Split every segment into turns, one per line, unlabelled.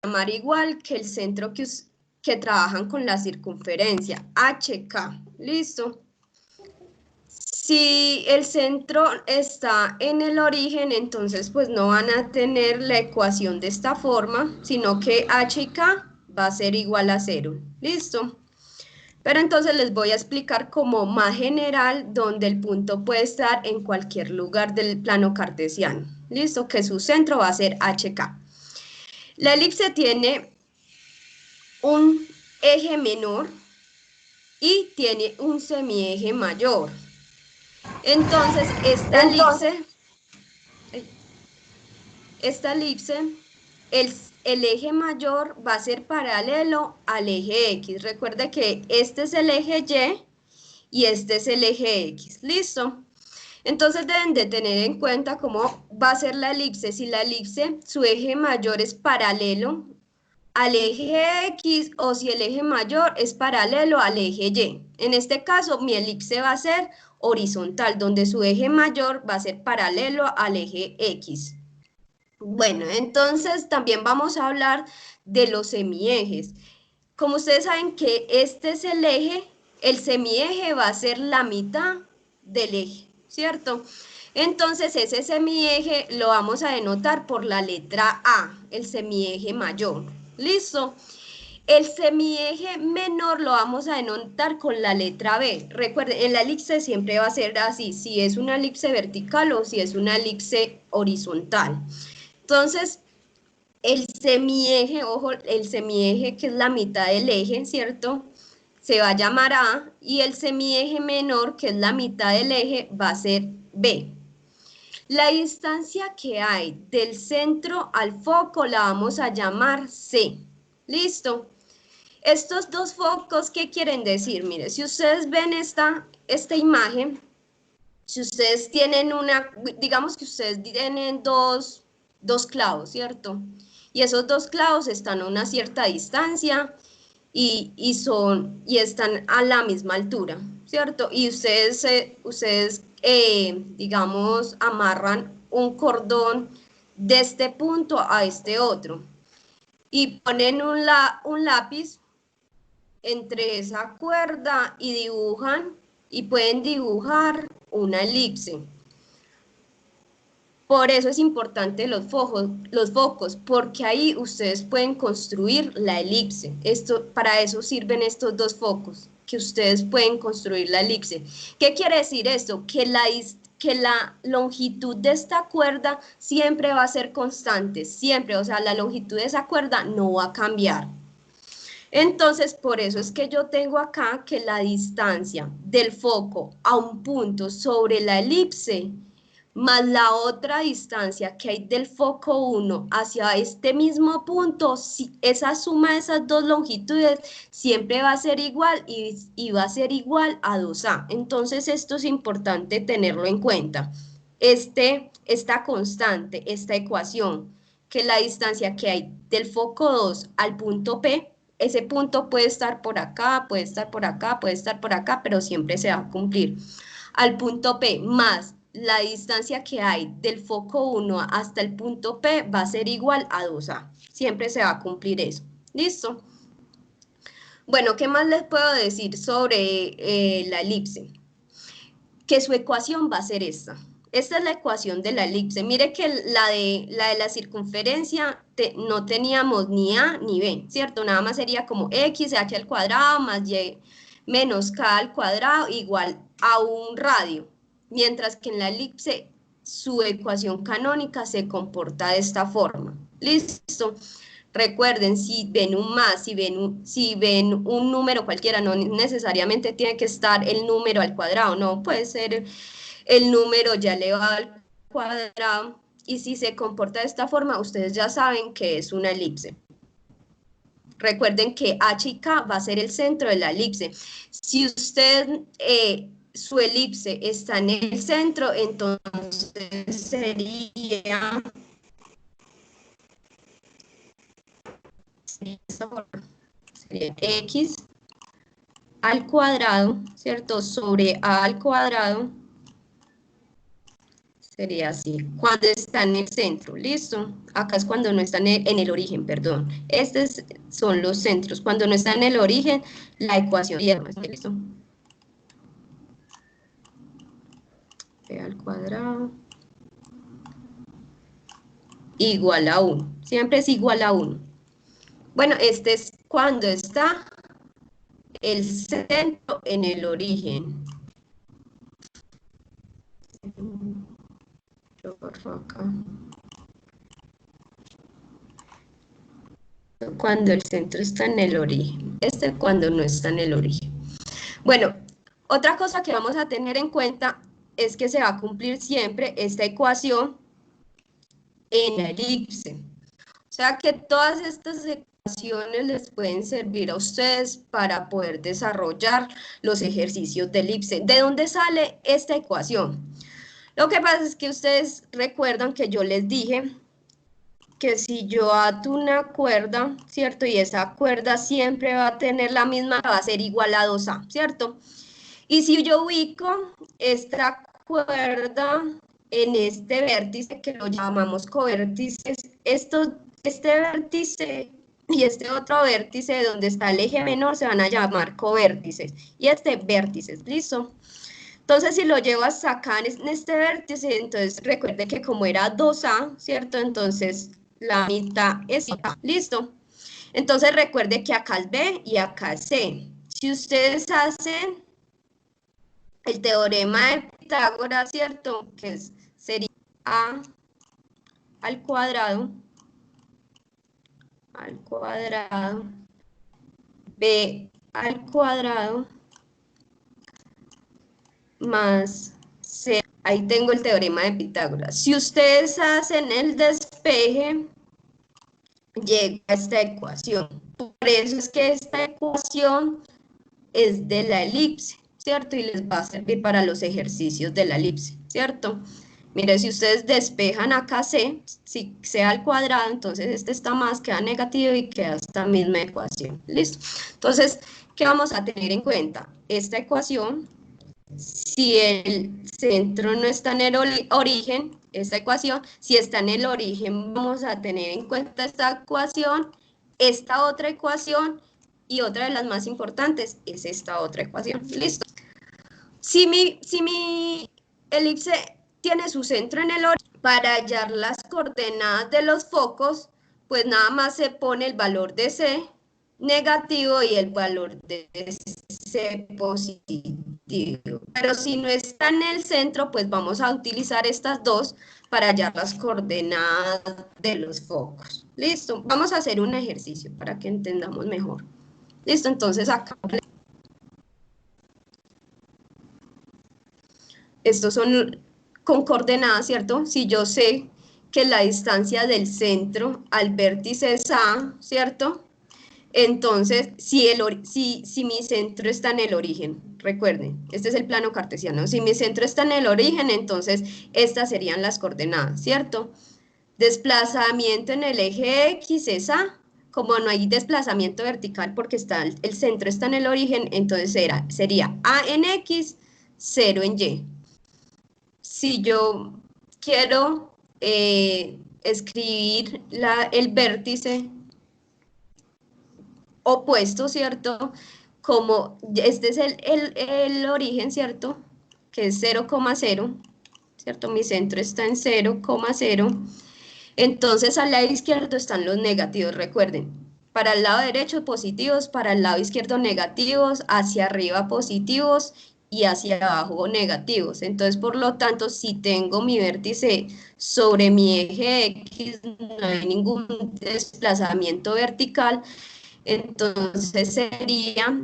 llamar igual que el centro que trabajan con la circunferencia, HK, ¿listo? Si el centro está en el origen, entonces pues no van a tener la ecuación de esta forma, sino que h y k va a ser igual a 0, ¿listo? Pero entonces les voy a explicar como más general, donde el punto puede estar en cualquier lugar del plano cartesiano, ¿listo? Que su centro va a ser HK. La elipse tiene un eje menor y tiene un semieje mayor. Entonces, esta elipse, el eje mayor va a ser paralelo al eje X. Recuerde que este es el eje Y y este es el eje X. ¿Listo? Entonces deben de tener en cuenta cómo va a ser la elipse. Si la elipse, su eje mayor es paralelo al eje X o si el eje mayor es paralelo al eje Y. En este caso, mi elipse va a ser horizontal, donde su eje mayor va a ser paralelo al eje X. Bueno, entonces también vamos a hablar de los semiejes. Como ustedes saben que este es el eje, el semieje va a ser la mitad del eje, ¿cierto? Entonces ese semieje lo vamos a denotar por la letra A, el semieje mayor. ¿Listo? El semieje menor lo vamos a denotar con la letra B. Recuerden, en la elipse siempre va a ser así, si es una elipse vertical o si es una elipse horizontal. Entonces, el semieje, ojo, el semieje que es la mitad del eje, ¿cierto? Se va a llamar A y el semieje menor, que es la mitad del eje, va a ser B. La distancia que hay del centro al foco la vamos a llamar C. ¿Listo? Estos dos focos, ¿qué quieren decir? Mire, si ustedes ven esta imagen, si ustedes tienen digamos que ustedes tienen dos clavos, ¿cierto? Y esos dos clavos están a una cierta distancia y están a la misma altura, ¿cierto? Y ustedes digamos, amarran un cordón de este punto a este otro y ponen un lápiz entre esa cuerda y pueden dibujar una elipse. Por eso es importante los focos, porque ahí ustedes pueden construir la elipse. Para eso sirven estos dos focos, que ustedes pueden construir la elipse. ¿Qué quiere decir esto? Que la longitud de esta cuerda siempre va a ser constante, siempre, o sea, la longitud de esa cuerda no va a cambiar. Entonces, por eso es que yo tengo acá que la distancia del foco a un punto sobre la elipse más la otra distancia que hay del foco 1 hacia este mismo punto, esa suma de esas dos longitudes siempre va a ser igual y va a ser igual a 2A. Entonces esto es importante tenerlo en cuenta. Esta constante, esta ecuación, que la distancia que hay del foco 2 al punto P, ese punto puede estar por acá, puede estar por acá, puede estar por acá, pero siempre se va a cumplir. Al punto P más la distancia que hay del foco 1 hasta el punto P va a ser igual a 2A. Siempre se va a cumplir eso. ¿Listo? Bueno, ¿qué más les puedo decir sobre la elipse? Que su ecuación va a ser esta. Esta es la ecuación de la elipse. Mire que la de la circunferencia no teníamos ni A ni B, ¿cierto? Nada más sería como X, H al cuadrado más Y menos K al cuadrado igual a un radio. Mientras que en la elipse su ecuación canónica se comporta de esta forma. ¿Listo? Recuerden, si ven un más, si ven un número cualquiera, no necesariamente tiene que estar el número al cuadrado, no, puede ser el número ya elevado al cuadrado, y si se comporta de esta forma, ustedes ya saben que es una elipse. Recuerden que H y K va a ser el centro de la elipse. Si su elipse está en el centro, entonces sería X al cuadrado, ¿cierto? Sobre A al cuadrado Sería así, cuando está en el centro, ¿listo? Acá es cuando no está en el origen, perdón. Estos son los centros. Cuando no está en el origen, la ecuación sería, ¿listo? P al cuadrado igual a 1. Siempre es igual a 1. Bueno, este es cuando está el centro en el origen. Yo borro acá. Cuando el centro está en el origen. Este cuando no está en el origen. Bueno, otra cosa que vamos a tener en cuenta es que se va a cumplir siempre esta ecuación en la elipse. O sea que todas estas ecuaciones les pueden servir a ustedes para poder desarrollar los ejercicios de elipse. ¿De dónde sale esta ecuación? Lo que pasa es que ustedes recuerdan que yo les dije que si yo ato una cuerda, ¿cierto? Y esa cuerda siempre va a tener la misma, va a ser igual a 2A, ¿cierto? Y si yo ubico esta cuerda en este vértice que lo llamamos covértices, este vértice y este otro vértice donde está el eje menor se van a llamar covértices y este vértices, ¿listo? Entonces si lo llevo hasta acá en este vértice, entonces recuerde que como era 2A, ¿cierto? Entonces la mitad es A, ¿listo? Entonces recuerde que acá es B y acá es C. Si ustedes hacen el teorema de Pitágoras, ¿cierto? Que sería A al cuadrado, B al cuadrado, más C. Ahí tengo el teorema de Pitágoras. Si ustedes hacen el despeje, llega a esta ecuación. Por eso es que esta ecuación es de la elipse, ¿cierto? Y les va a servir para los ejercicios de la elipse, ¿cierto? Mire, si ustedes despejan acá C, si C al cuadrado, entonces este está más, queda negativo y queda esta misma ecuación. ¿Listo? Entonces, ¿qué vamos a tener en cuenta? Esta ecuación, si el centro no está en el origen, esta ecuación, si está en el origen, vamos a tener en cuenta esta ecuación, esta otra ecuación, y otra de las más importantes es esta otra ecuación. ¿Listo? Si mi elipse tiene su centro en el origen, para hallar las coordenadas de los focos, pues nada más se pone el valor de C negativo y el valor de C positivo. Pero si no está en el centro, pues vamos a utilizar estas dos para hallar las coordenadas de los focos. Listo, vamos a hacer un ejercicio para que entendamos mejor. Listo, entonces acá estos son con coordenadas, ¿cierto? Si yo sé que la distancia del centro al vértice es A, ¿cierto? Entonces, si mi centro está en el origen, recuerden, este es el plano cartesiano, si mi centro está en el origen, entonces estas serían las coordenadas, ¿cierto? Desplazamiento en el eje X es A, como no hay desplazamiento vertical porque el centro está en el origen, entonces sería A en X, 0 en Y. Si yo quiero escribir el vértice opuesto, ¿cierto? Como este es el origen, ¿cierto? Que es 0,0, ¿cierto? Mi centro está en 0,0. Entonces al lado izquierdo están los negativos, recuerden. Para el lado derecho positivos, para el lado izquierdo negativos, hacia arriba positivos y hacia abajo negativos. Entonces, por lo tanto, si tengo mi vértice sobre mi eje X, no hay ningún desplazamiento vertical, entonces sería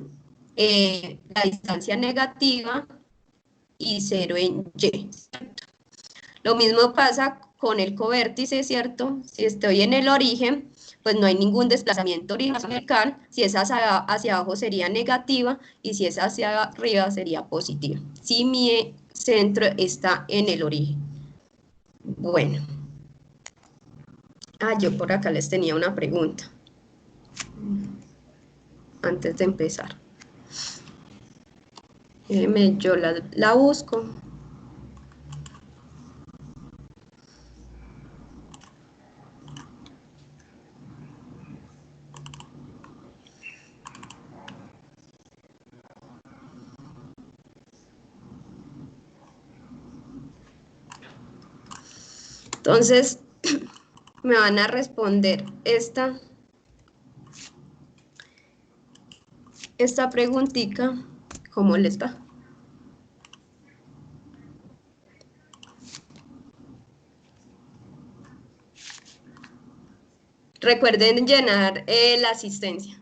la distancia negativa y 0 en Y. Lo mismo pasa con el covértice, ¿cierto? Si estoy en el origen, pues no hay ningún desplazamiento vertical. Si es hacia abajo sería negativa y si es hacia arriba sería positiva. Si mi centro está en el origen. Bueno. Yo por acá les tenía una pregunta antes de empezar. Yo la busco. Entonces, me van a responder esta preguntita, ¿cómo les va? Recuerden llenar la asistencia.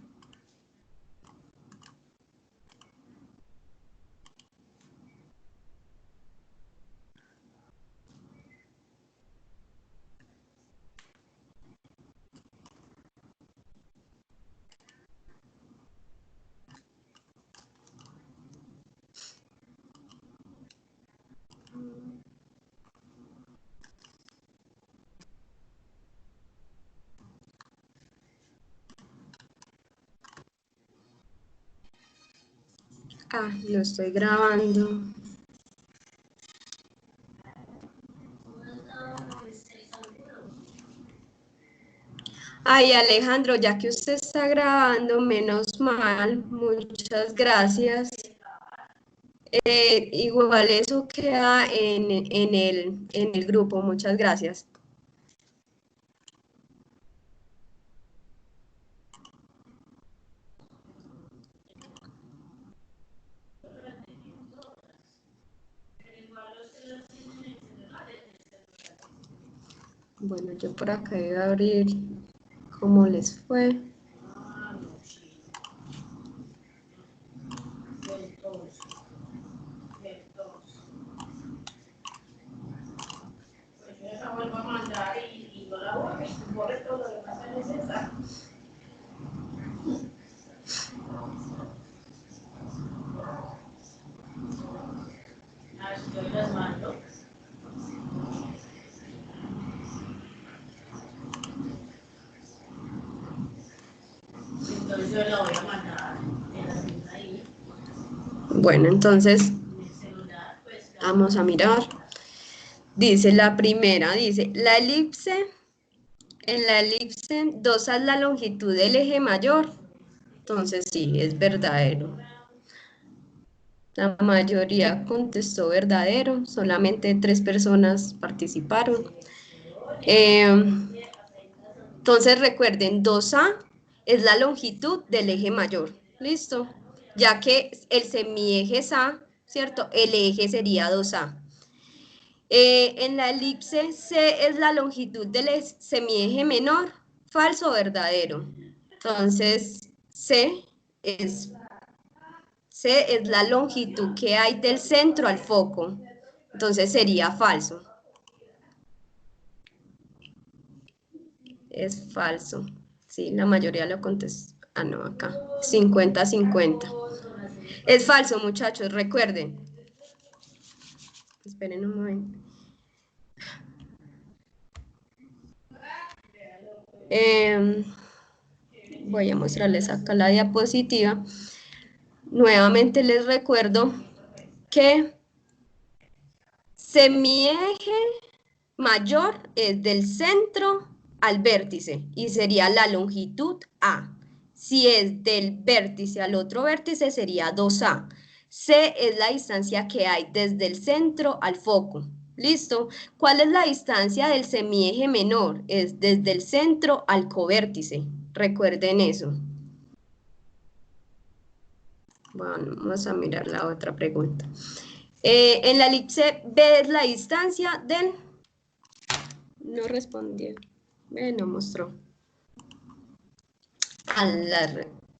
Ah, lo estoy grabando. Ay, Alejandro, ya que usted está grabando, menos mal, muchas gracias. Igual eso queda en el grupo, muchas gracias. Bueno, yo por acá voy a abrir cómo les fue. Bueno, entonces vamos a mirar. Dice la primera, dice la elipse, en la elipse 2 es la longitud del eje mayor. Entonces sí, es verdadero. La mayoría contestó verdadero, solamente 3 personas participaron. Entonces recuerden, 2A es la longitud del eje mayor. ¿Listo? Ya que el semieje es A, ¿cierto? El eje sería 2A. En la elipse C es la longitud del semieje menor. ¿Falso o verdadero? Entonces es C es la longitud que hay del centro al foco. Entonces sería falso. Es falso. Sí, la mayoría lo contestó. Ah, no, acá. 50-50. Es falso, muchachos, recuerden. Esperen un momento. Voy a mostrarles acá la diapositiva. Nuevamente les recuerdo que semieje mayor es del centro al vértice y sería la longitud A. Si es del vértice al otro vértice sería 2A. C es la distancia que hay desde el centro al foco. ¿Listo? ¿Cuál es la distancia del semieje menor? Es desde el centro al covértice. Recuerden eso. Bueno, vamos a mirar la otra pregunta. En la elipse B es la distancia del... No respondió. No mostró.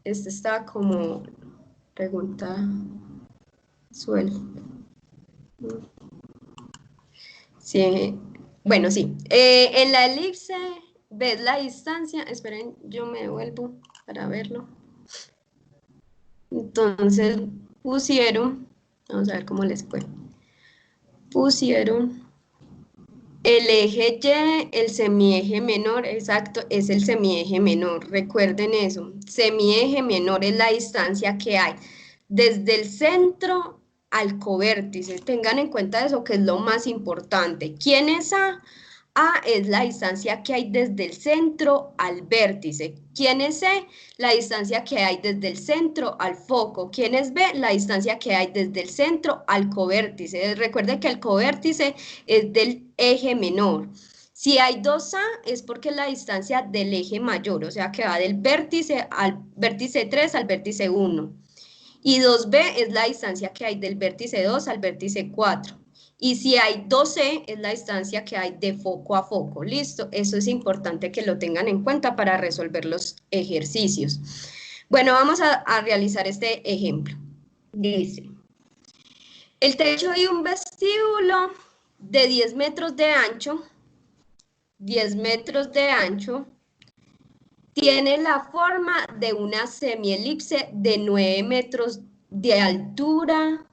Esta está como pregunta suelta. Sí, bueno, sí. En la elipse ves la distancia. Esperen, yo me devuelvo para verlo. Entonces pusieron, vamos a ver cómo les fue. Pusieron el eje Y, el semieje menor, exacto, es el semieje menor. Recuerden eso. Semieje menor es la distancia que hay desde el centro al covértice. Tengan en cuenta eso, que es lo más importante. ¿Quién es A? A es la distancia que hay desde el centro al vértice. ¿Quién es C? La distancia que hay desde el centro al foco. ¿Quién es B? La distancia que hay desde el centro al covértice. Recuerden que el covértice es del eje menor. Si hay 2A es porque es la distancia del eje mayor, o sea que va del vértice al vértice 3 al vértice 1. Y 2B es la distancia que hay del vértice 2 al vértice 4. Y si hay 2C es la distancia que hay de foco a foco. ¿Listo? Eso es importante que lo tengan en cuenta para resolver los ejercicios. Bueno, vamos a realizar este ejemplo. Dice, el techo de un vestíbulo de 10 metros de ancho, 10 metros de ancho, tiene la forma de una semielipse de 9 metros de altura,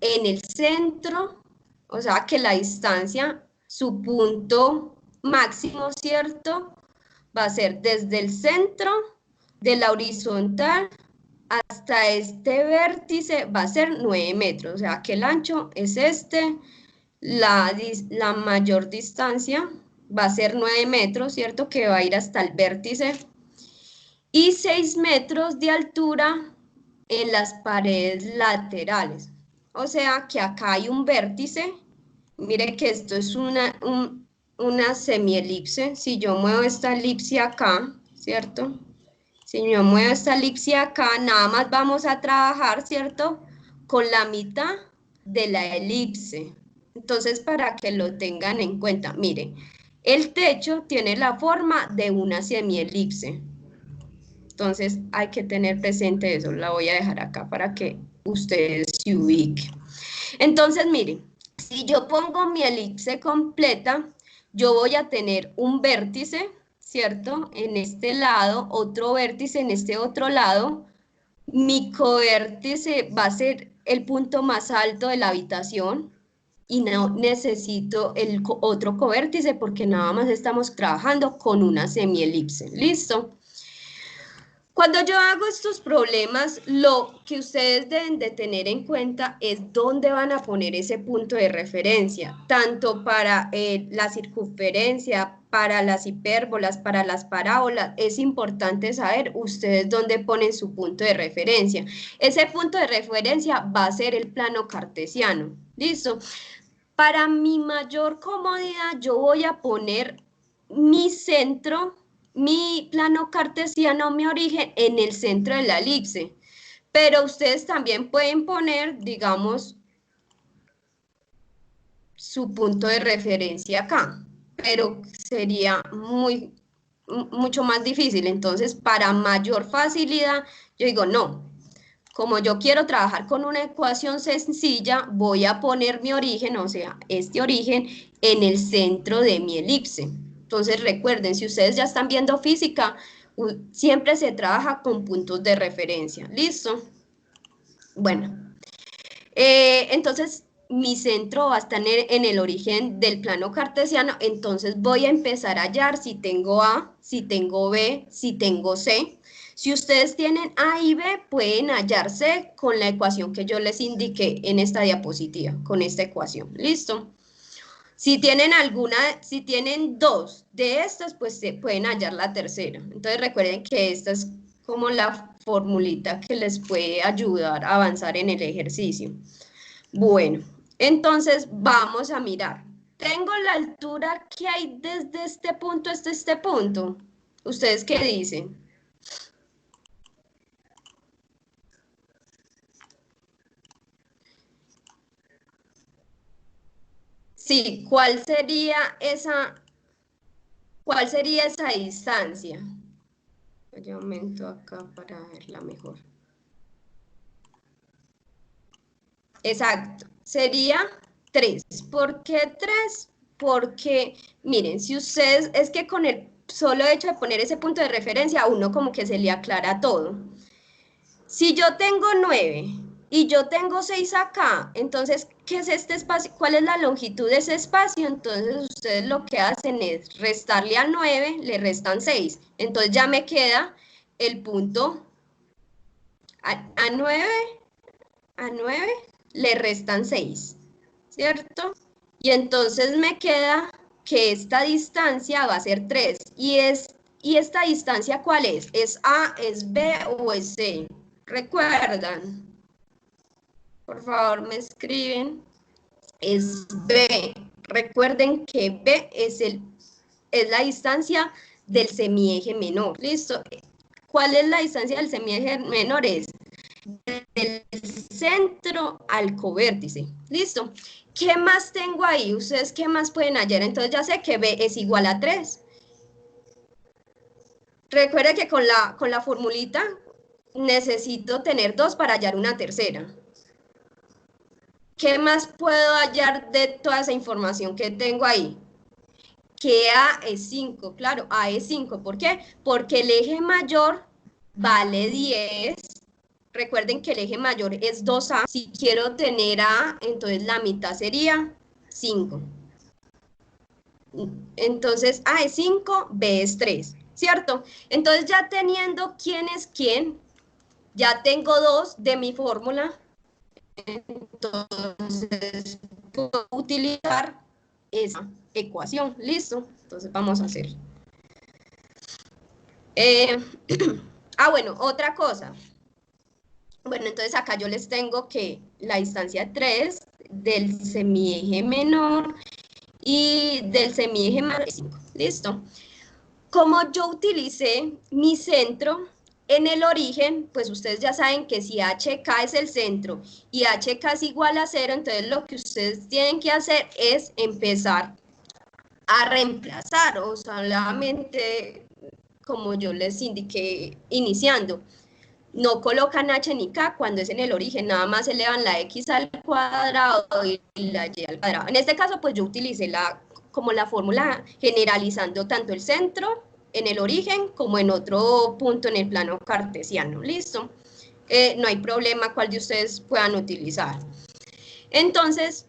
en el centro, o sea que la distancia, su punto máximo, ¿cierto? Va a ser desde el centro de la horizontal hasta este vértice, va a ser 9 metros, o sea que el ancho es este, la mayor distancia va a ser 9 metros, ¿cierto? Que va a ir hasta el vértice. Y 6 metros de altura en las paredes laterales. O sea que acá hay un vértice. Mire que esto es una semielipse. Si yo muevo esta elipse acá, ¿cierto? Si yo muevo esta elipse acá, nada más vamos a trabajar, ¿cierto? Con la mitad de la elipse. Entonces, para que lo tengan en cuenta, miren, el techo tiene la forma de una semielipse. Entonces, hay que tener presente eso. La voy a dejar acá para que ustedes se ubiquen. Entonces, miren, si yo pongo mi elipse completa, yo voy a tener un vértice, ¿cierto? En este lado, otro vértice en este otro lado. Mi covértice va a ser el punto más alto de la habitación y no necesito el otro covértice porque nada más estamos trabajando con una semielipse. ¿Listo? Cuando yo hago estos problemas, lo que ustedes deben de tener en cuenta es dónde van a poner ese punto de referencia, tanto para la circunferencia, para las hipérbolas, para las parábolas. Es importante saber ustedes dónde ponen su punto de referencia. Ese punto de referencia va a ser el plano cartesiano. ¿Listo? Para mi mayor comodidad, yo voy a poner mi centro, mi plano cartesiano, mi origen, en el centro de la elipse. Pero ustedes también pueden poner, digamos, su punto de referencia acá, pero sería mucho más difícil. Entonces, para mayor facilidad, yo digo, no, como yo quiero trabajar con una ecuación sencilla, voy a poner mi origen, o sea, este origen, en el centro de mi elipse. Entonces recuerden, si ustedes ya están viendo física, siempre se trabaja con puntos de referencia. ¿Listo? Bueno, entonces mi centro va a estar en el origen del plano cartesiano, entonces voy a empezar a hallar si tengo A, si tengo B, si tengo C. Si ustedes tienen A y B, pueden hallarse con la ecuación que yo les indiqué en esta diapositiva, con esta ecuación. ¿Listo? Si tienen si tienen dos de estas, pues se pueden hallar la tercera. Entonces recuerden que esta es como la formulita que les puede ayudar a avanzar en el ejercicio. Bueno, entonces vamos a mirar. Tengo la altura que hay desde este punto hasta este punto. ¿Ustedes qué dicen? Sí, cuál sería esa distancia? Yo aumento acá para verla mejor. Exacto, sería 3. ¿Por qué 3? Porque, miren, si ustedes, es que con el solo hecho de poner ese punto de referencia, a uno como que se le aclara todo. Si yo tengo 9 y yo tengo 6 acá, entonces, ¿qué es este espacio? ¿Cuál es la longitud de ese espacio? Entonces, ustedes lo que hacen es restarle a 9, le restan 6. Entonces, ya me queda el punto a 9 le restan 6, ¿cierto? Y entonces me queda que esta distancia va a ser 3. ¿Y esta distancia cuál es? ¿Es A, es B o es C? ¿Recuerdan? Por favor, me escriben. Es B. Recuerden que B es la distancia del semieje menor. ¿Listo? ¿Cuál es la distancia del semieje menor? Es del centro al covértice. ¿Listo? ¿Qué más tengo ahí? ¿Ustedes qué más pueden hallar? Entonces ya sé que B es igual a 3. Recuerden que con la formulita necesito tener 2 para hallar una tercera. ¿Qué más puedo hallar de toda esa información que tengo ahí? Que A es 5, claro, A es 5. ¿Por qué? Porque el eje mayor vale 10. Recuerden que el eje mayor es 2A. Si quiero tener A, entonces la mitad sería 5. Entonces A es 5, B es 3, ¿cierto? Entonces ya teniendo quién es quién, ya tengo 2 de mi fórmula. Entonces puedo utilizar esa ecuación. ¿Listo? Entonces vamos a hacer. Bueno, otra cosa. Bueno, entonces acá yo les tengo que la distancia 3 del semieje menor y del semieje mayor es 5. ¿Listo? Como yo utilicé mi centro en el origen, pues ustedes ya saben que si HK es el centro y HK es igual a 0, entonces lo que ustedes tienen que hacer es empezar a reemplazar, o solamente como yo les indiqué iniciando. No colocan h ni k cuando es en el origen, nada más elevan la x al cuadrado y la y al cuadrado. En este caso, pues yo utilicé como la fórmula generalizando tanto el centro en el origen como en otro punto en el plano cartesiano. ¿Listo? No hay problema cuál de ustedes puedan utilizar. Entonces,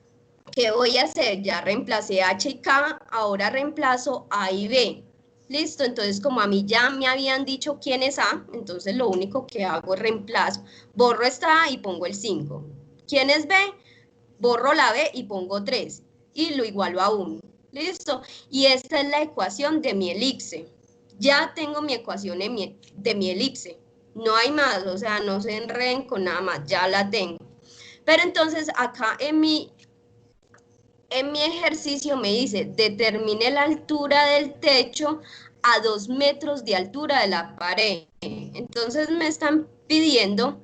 ¿qué voy a hacer? Ya reemplacé h y k, ahora reemplazo a y b. Listo, entonces como a mí ya me habían dicho quién es A, entonces lo único que hago es reemplazo. Borro esta A y pongo el 5. ¿Quién es B? Borro la B y pongo 3. Y lo igualo a 1. Listo. Y esta es la ecuación de mi elipse. Ya tengo mi ecuación de mi elipse. No hay más, o sea, no se enreden con nada más, ya la tengo. Pero entonces acá en mi ejercicio me dice, determine la altura del techo a 2 metros de altura de la pared. Entonces me están pidiendo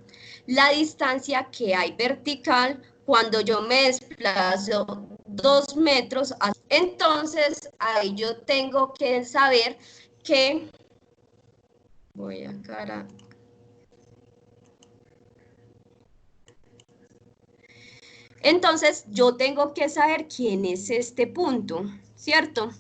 la distancia que hay vertical cuando yo me desplazo 2 metros. Entonces ahí yo tengo que saber que, voy a cara. Entonces yo tengo que saber quién es este punto, ¿cierto?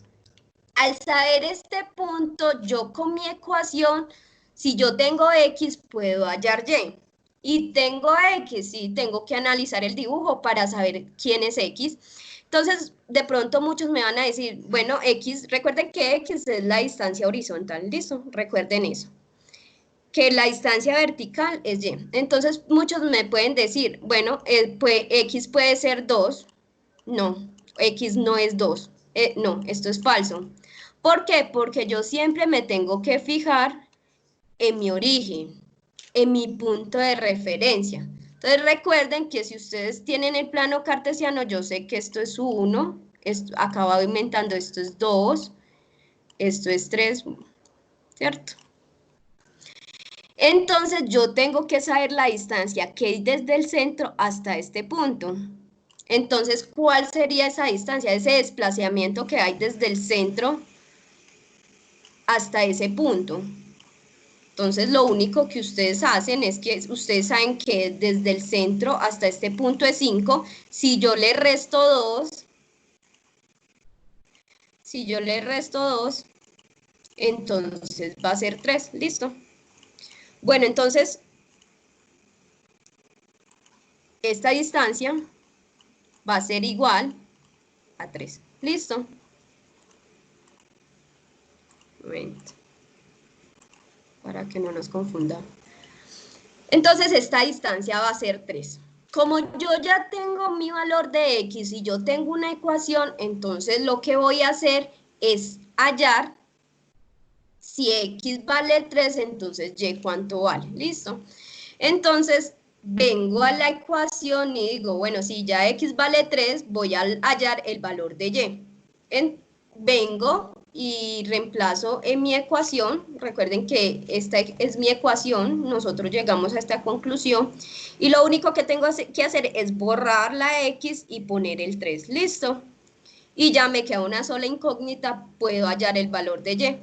Al saber este punto, yo con mi ecuación, si yo tengo X, puedo hallar Y. Y tengo X, sí, tengo que analizar el dibujo para saber quién es X. Entonces, de pronto muchos me van a decir, bueno, X, recuerden que X es la distancia horizontal, ¿listo? Recuerden eso. Que la distancia vertical es Y. Entonces, muchos me pueden decir, bueno, pues, X puede ser 2. No, X no es 2. No, esto es falso. ¿Por qué? Porque yo siempre me tengo que fijar en mi origen, en mi punto de referencia. Entonces recuerden que si ustedes tienen el plano cartesiano, yo sé que esto es 1, acabado inventando, esto es 2, esto es 3, ¿cierto? Entonces yo tengo que saber la distancia que hay desde el centro hasta este punto. Entonces, ¿cuál sería esa distancia? Ese desplazamiento que hay desde el centro hasta ese punto. Entonces, lo único que ustedes hacen es que ustedes saben que desde el centro hasta este punto es 5. Si yo le resto 2, entonces va a ser 3. ¿Listo? Bueno, entonces, esta distancia va a ser igual a 3. ¿Listo? Un momento, para que no nos confunda. Entonces esta distancia va a ser 3. Como yo ya tengo mi valor de X y yo tengo una ecuación, entonces lo que voy a hacer es hallar si X vale 3, entonces Y cuánto vale. ¿Listo? Entonces vengo a la ecuación y digo, bueno, si ya x vale 3, voy a hallar el valor de y. Vengo y reemplazo en mi ecuación, recuerden que esta es mi ecuación, nosotros llegamos a esta conclusión, y lo único que tengo que hacer es borrar la x y poner el 3, listo. Y ya me queda una sola incógnita, puedo hallar el valor de y.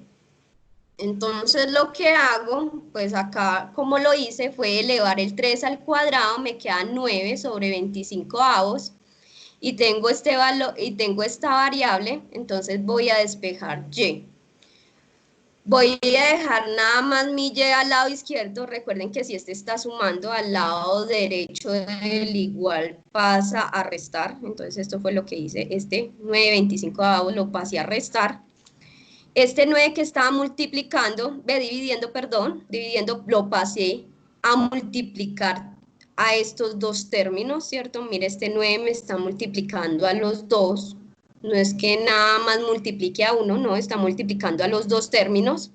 Entonces lo que hago, pues acá como lo hice fue elevar el 3 al cuadrado, me queda 9 sobre 25 avos, y tengo este valor y tengo esta variable, entonces voy a despejar y. Voy a dejar nada más mi y al lado izquierdo. Recuerden que si este está sumando, al lado derecho del igual pasa a restar. Entonces esto fue lo que hice. Este 9/25 lo pasé a restar. Este 9 que estaba multiplicando, dividiendo, lo pasé a multiplicar a estos dos términos, ¿cierto? Mire, este 9 me está multiplicando a los dos. No es que nada más multiplique a uno, no, está multiplicando a los dos términos.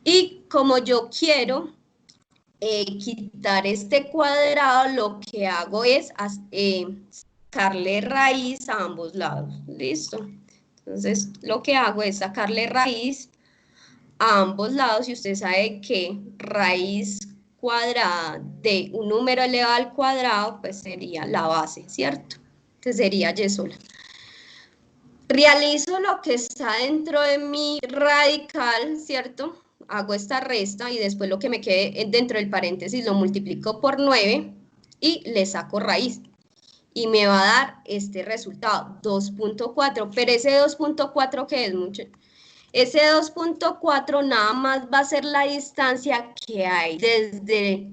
Y como yo quiero quitar este cuadrado, lo que hago es sacarle raíz a ambos lados. ¿Listo? Entonces, lo que hago es sacarle raíz a ambos lados, y usted sabe que raíz cuadrada de un número elevado al cuadrado, pues sería la base, ¿cierto? Entonces sería y sola. Realizo lo que está dentro de mi radical, ¿cierto? Hago esta resta y después lo que me quede dentro del paréntesis lo multiplico por 9 y le saco raíz. Y me va a dar este resultado, 2.4. Pero ese 2.4, ¿qué es? Mucho. Ese 2.4 nada más va a ser la distancia que hay desde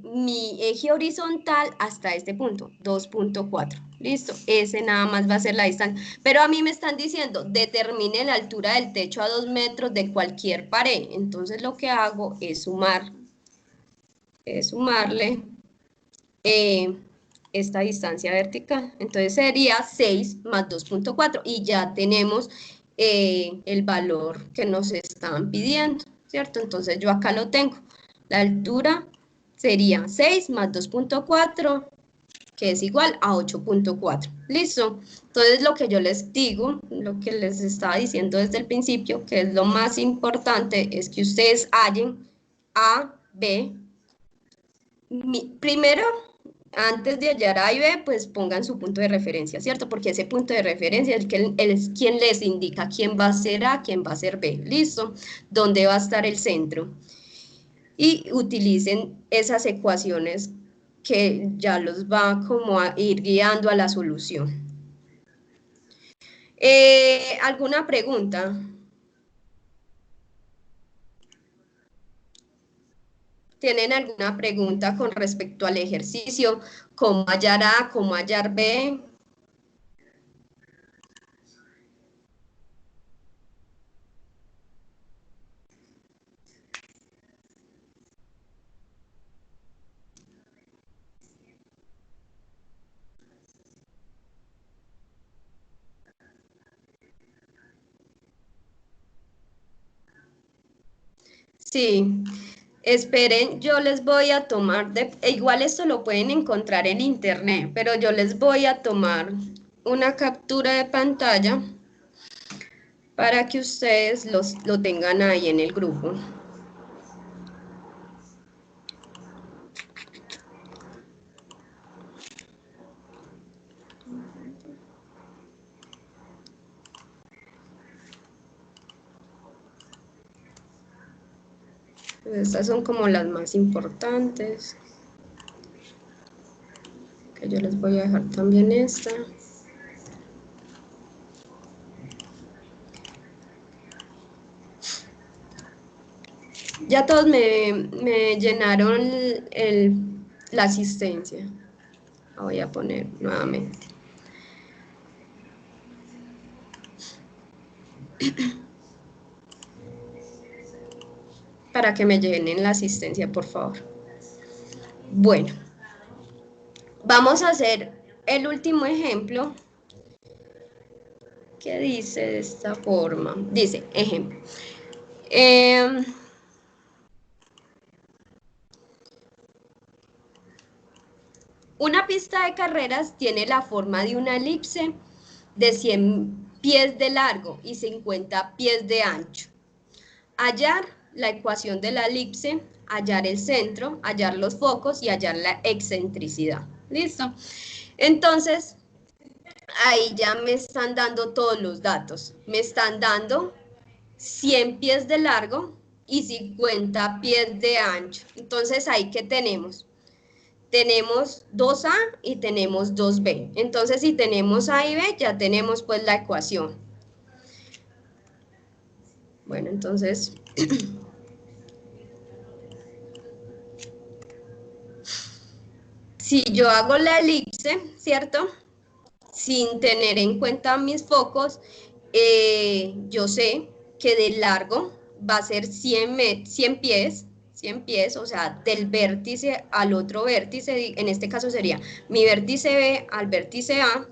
mi eje horizontal hasta este punto, 2.4. Listo, ese nada más va a ser la distancia. Pero a mí me están diciendo, determine la altura del techo a 2 metros de cualquier pared. Entonces lo que hago es sumarle esta distancia vertical. Entonces sería 6 más 2.4 y ya tenemos el valor que nos están pidiendo, ¿cierto? Entonces yo acá lo tengo. La altura sería 6 más 2.4, que es igual a 8.4. ¿Listo? Entonces lo que yo les digo, lo que les estaba diciendo desde el principio, que es lo más importante, es que ustedes hallen A, B. Primero, antes de hallar A y B, pues pongan su punto de referencia, ¿cierto? Porque ese punto de referencia es quien les indica quién va a ser A, quién va a ser B. ¿Listo? ¿Dónde va a estar el centro? Y utilicen esas ecuaciones que ya los va como a ir guiando a la solución. ¿Alguna pregunta? ¿Tienen alguna pregunta con respecto al ejercicio? ¿Cómo hallar A, cómo hallar B? Sí, esperen, yo les voy a tomar, igual esto lo pueden encontrar en internet, pero yo les voy a tomar una captura de pantalla para que ustedes lo tengan ahí en el grupo. Estas son como las más importantes, que yo les voy a dejar también esta. Ya todos me llenaron la asistencia. La voy a poner nuevamente. Para que me llenen la asistencia, por favor. Bueno, vamos a hacer el último ejemplo, que dice de esta forma. Dice, ejemplo. Una pista de carreras tiene la forma de una elipse de 100 pies de largo y 50 pies de ancho. Hallar la ecuación de la elipse, hallar el centro, hallar los focos y hallar la excentricidad. ¿Listo? Entonces, ahí ya me están dando todos los datos. Me están dando 100 pies de largo y 50 pies de ancho. Entonces, ahí ¿qué tenemos? Tenemos 2A y tenemos 2B. Entonces, si tenemos A y B, ya tenemos pues la ecuación. Bueno, entonces... si yo hago la elipse, ¿cierto? Sin tener en cuenta mis focos, yo sé que de largo va a ser 100 pies, 100 pies, o sea, del vértice al otro vértice, en este caso sería mi vértice B al vértice A,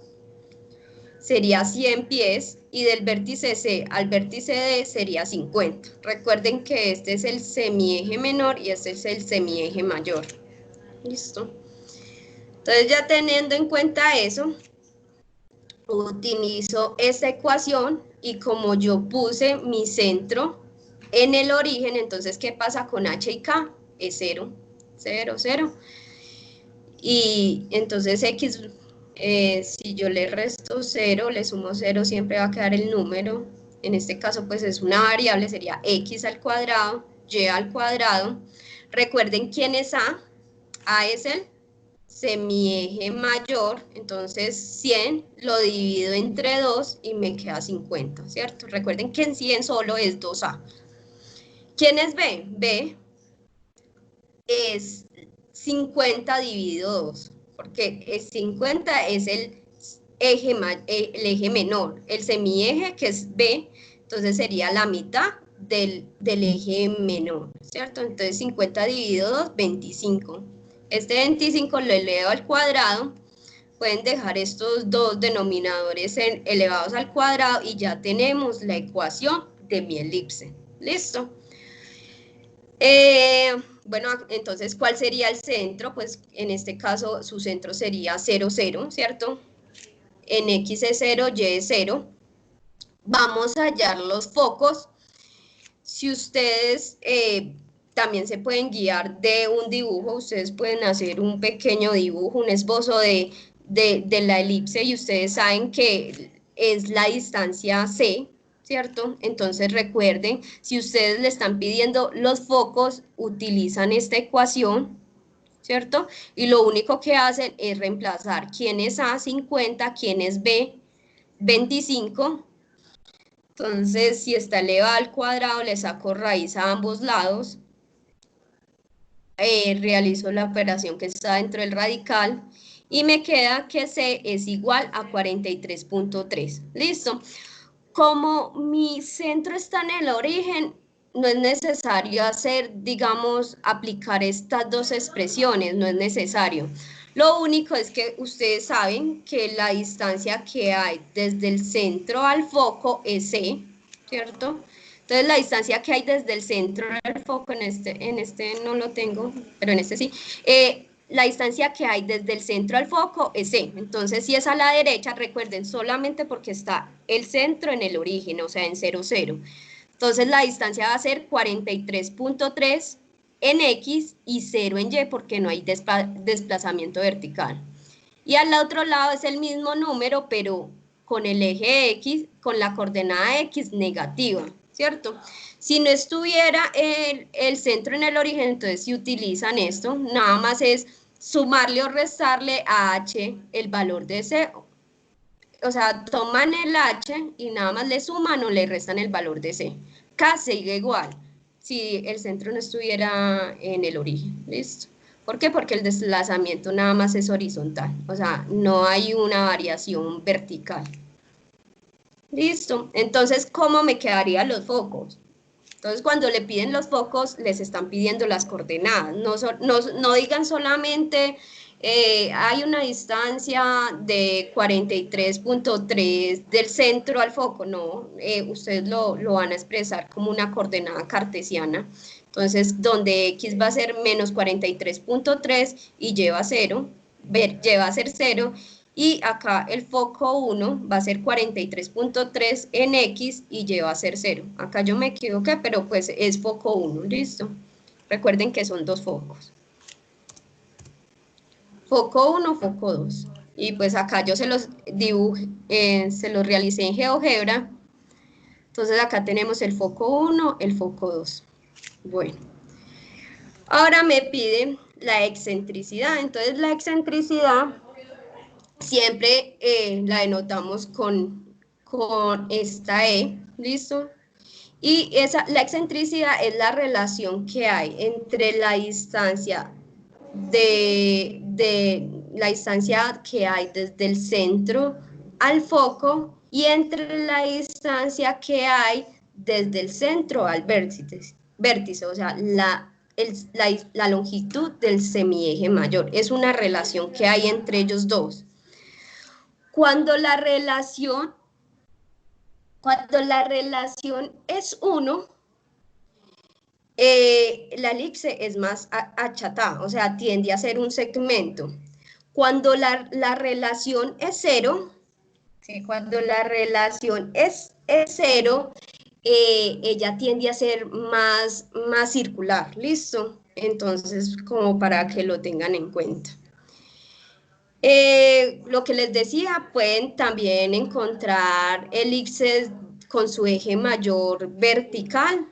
sería 100 pies, y del vértice C al vértice D sería 50. Recuerden que este es el semieje menor y este es el semieje mayor. ¿Listo? Entonces, ya teniendo en cuenta eso, utilizo esta ecuación y como yo puse mi centro en el origen, entonces, ¿qué pasa con H y K? Es 0, 0, 0. Y entonces X, si yo le resto 0, le sumo 0, siempre va a quedar el número. En este caso, pues es una variable, sería X al cuadrado, Y al cuadrado. Recuerden quién es A. A es el semieje mayor, entonces 100 lo divido entre 2 y me queda 50, ¿cierto? Recuerden que en 100 solo es 2A. ¿Quién es B? B es 50 dividido 2, porque 50 es el eje menor, el semieje que es B, entonces sería la mitad del eje menor, ¿cierto? Entonces 50 dividido 2, 25. Este 25 lo elevo al cuadrado, pueden dejar estos dos denominadores elevados al cuadrado y ya tenemos la ecuación de mi elipse. ¿Listo? Bueno, entonces, ¿cuál sería el centro? Pues en este caso su centro sería 0, 0, ¿cierto? En X es 0, Y es 0. Vamos a hallar los focos. Si ustedes también se pueden guiar de un dibujo, ustedes pueden hacer un pequeño dibujo, un esbozo de la elipse y ustedes saben que es la distancia C, ¿cierto? Entonces recuerden, si ustedes le están pidiendo los focos, utilizan esta ecuación, ¿cierto? Y lo único que hacen es reemplazar quién es A, 50, quién es B, 25. Entonces, si está elevado al cuadrado, le saco raíz a ambos lados, realizo la operación que está dentro del radical y me queda que C es igual a 43.3. ¿Listo? Como mi centro está en el origen, no es necesario hacer, digamos, aplicar estas dos expresiones, no es necesario. Lo único es que ustedes saben que la distancia que hay desde el centro al foco es C, ¿cierto? Entonces la distancia que hay desde el centro al foco, en este no lo tengo, pero en este sí, la distancia que hay desde el centro al foco es C. Entonces, si es a la derecha, recuerden, solamente porque está el centro en el origen, o sea, en 0, 0. Entonces, la distancia va a ser 43.3 en X y 0 en Y porque no hay desplazamiento vertical. Y al otro lado es el mismo número, pero con el eje X, con la coordenada X negativa, ¿cierto? Si no estuviera el centro en el origen, entonces si utilizan esto, nada más es sumarle o restarle a H el valor de C. O sea, toman el H y nada más le suman o le restan el valor de C. K sigue igual, si el centro no estuviera en el origen, ¿listo? ¿Por qué? Porque el desplazamiento nada más es horizontal, o sea, no hay una variación vertical. Listo, entonces, ¿cómo me quedarían los focos? Entonces, cuando le piden los focos, les están pidiendo las coordenadas. No digan solamente, hay una distancia de 43.3 del centro al foco. No, ustedes lo van a expresar como una coordenada cartesiana. Entonces, donde X va a ser menos 43.3 y Y va a 0. lleva a ser 0, y acá el foco 1 va a ser 43.3 en X y lleva a ser 0. Acá yo me equivoqué, pero pues es foco 1, ¿listo? Recuerden que son dos focos. Foco 1, foco 2. Y pues acá yo se los dibujé, se los realicé en GeoGebra. Entonces acá tenemos el foco 1, el foco 2. Bueno. Ahora me pide la excentricidad. Entonces la excentricidad siempre la denotamos con esta E, ¿listo? Y la excentricidad es la relación que hay entre la distancia la distancia que hay desde el centro al foco y entre la distancia que hay desde el centro al vértice, o sea, la longitud del semieje mayor. Es una relación que hay entre ellos dos. Cuando la relación es 1, la elipse es más achatada, o sea, tiende a ser un segmento. Cuando la relación es 0, ¿sí? Cuando la relación es 0, ella tiende a ser más circular, ¿listo? Entonces, como para que lo tengan en cuenta. Lo que les decía, pueden también encontrar elipses con su eje mayor vertical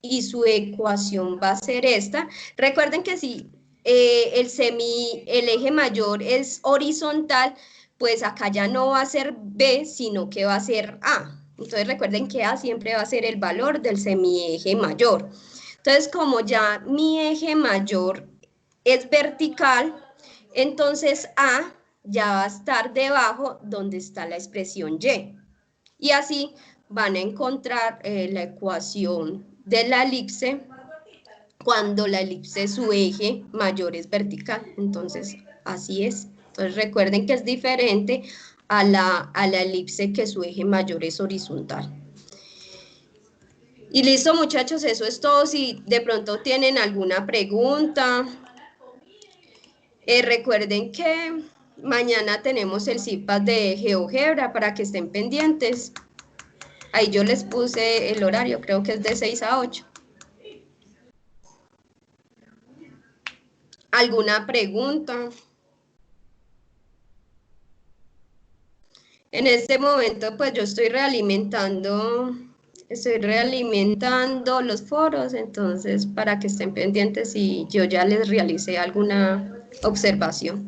y su ecuación va a ser esta. Recuerden que si el eje mayor es horizontal, pues acá ya no va a ser B, sino que va a ser A. Entonces recuerden que A siempre va a ser el valor del semieje mayor. Entonces, como ya mi eje mayor es vertical, entonces A ya va a estar debajo donde está la expresión Y. Y así van a encontrar la ecuación de la elipse cuando la elipse su eje mayor es vertical. Entonces, así es. Entonces, recuerden que es diferente a la elipse que su eje mayor es horizontal. Y listo, muchachos, eso es todo. Si de pronto tienen alguna pregunta, recuerden que mañana tenemos el CIPAS de GeoGebra para que estén pendientes. Ahí yo les puse el horario, creo que es de 6 a 8. ¿Alguna pregunta? En este momento, pues yo estoy realimentando los foros, entonces para que estén pendientes y yo ya les realicé alguna observación.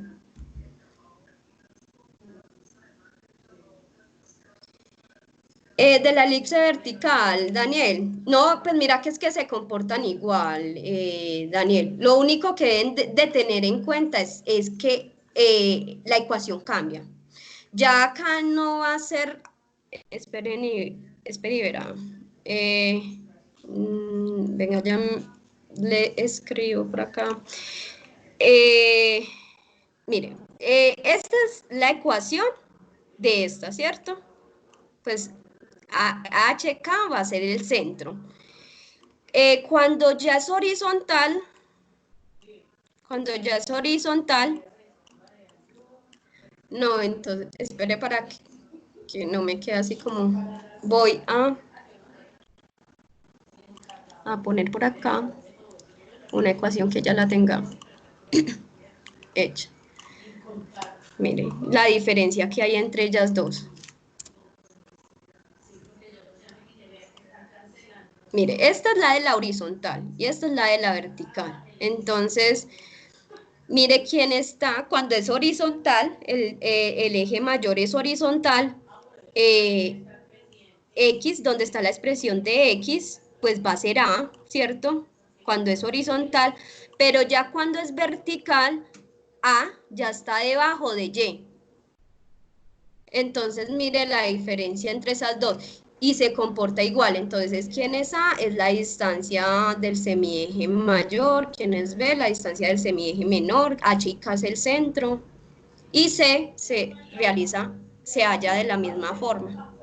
De la elipse vertical, Daniel. No, pues mira que es que se comportan igual, Daniel. Lo único que deben de tener en cuenta es que la ecuación cambia. Ya acá no va a ser, esperen y verá. Venga, ya le escribo por acá. Mire, esta es la ecuación de esta, ¿cierto? Pues HK va a ser el centro. Cuando ya es horizontal, no, entonces, espere para que no me quede así como, voy a poner por acá una ecuación que ya la tenga hecha. Mire, la diferencia que hay entre ellas dos. Mire, esta es la de la horizontal y esta es la de la vertical. Entonces, mire quién está, cuando es horizontal, el eje mayor es horizontal, X, donde está la expresión de X, pues va a ser A, ¿cierto? Cuando es horizontal, pero ya cuando es vertical, A ya está debajo de Y. Entonces, mire la diferencia entre esas dos y se comporta igual. Entonces, ¿quién es A? Es la distancia del semieje mayor. ¿Quién es B? La distancia del semieje menor. H y K es el centro. Y C se halla de la misma forma.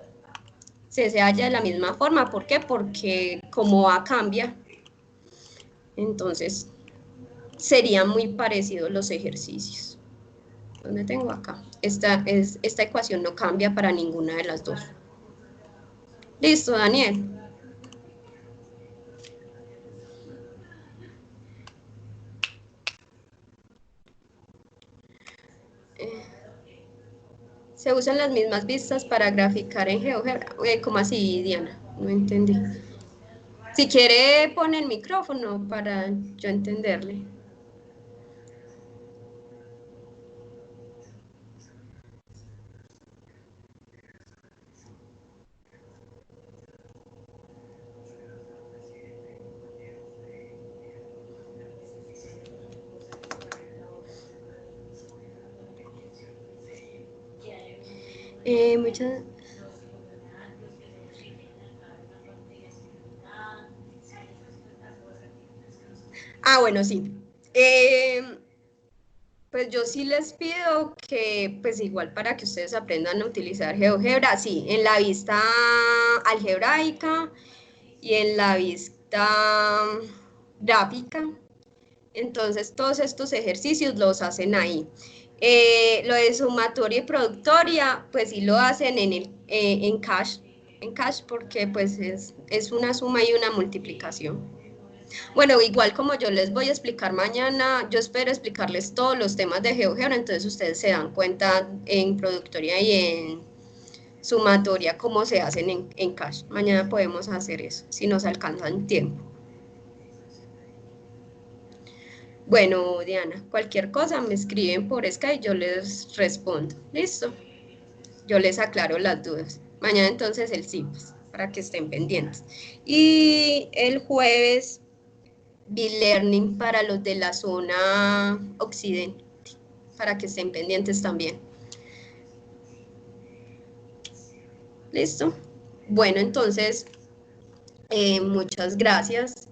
C se halla de la misma forma. ¿Por qué? Porque como A cambia, entonces serían muy parecidos los ejercicios. ¿Dónde tengo acá? Esta ecuación no cambia para ninguna de las dos. Listo, Daniel. Se usan las mismas vistas para graficar en GeoGebra. ¿Cómo así, Diana? No entendí. Si quiere, pone el micrófono para yo entenderle. Muchas... Ah, bueno, sí. Pues yo sí les pido que, pues igual para que ustedes aprendan a utilizar GeoGebra, sí, en la vista algebraica y en la vista gráfica. Entonces, todos estos ejercicios los hacen ahí. Lo de sumatoria y productoria, pues sí lo hacen en Cash porque pues es una suma y una multiplicación. Bueno, igual como yo les voy a explicar mañana, yo espero explicarles todos los temas de GeoGebra, entonces ustedes se dan cuenta en productoria y en sumatoria cómo se hacen en Cash. Mañana podemos hacer eso, si nos alcanza el tiempo. Bueno, Diana, cualquier cosa me escriben por Skype, yo les respondo. ¿Listo? Yo les aclaro las dudas. Mañana entonces el CIPAS, para que estén pendientes. Y el jueves, B-Learning para los de la zona occidente, para que estén pendientes también. ¿Listo? Bueno, entonces, muchas gracias.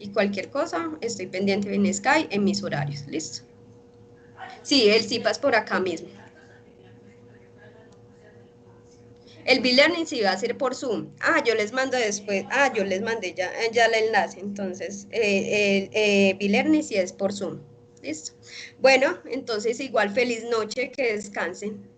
Y cualquier cosa, estoy pendiente en Skype en mis horarios. ¿Listo? Sí, el CIPAS por acá mismo. El B-Learning sí va a ser por Zoom. Ah, yo les mando después. Ah, yo les mandé ya el enlace. Entonces, el B-Learning sí es por Zoom. ¿Listo? Bueno, entonces igual feliz noche, que descansen.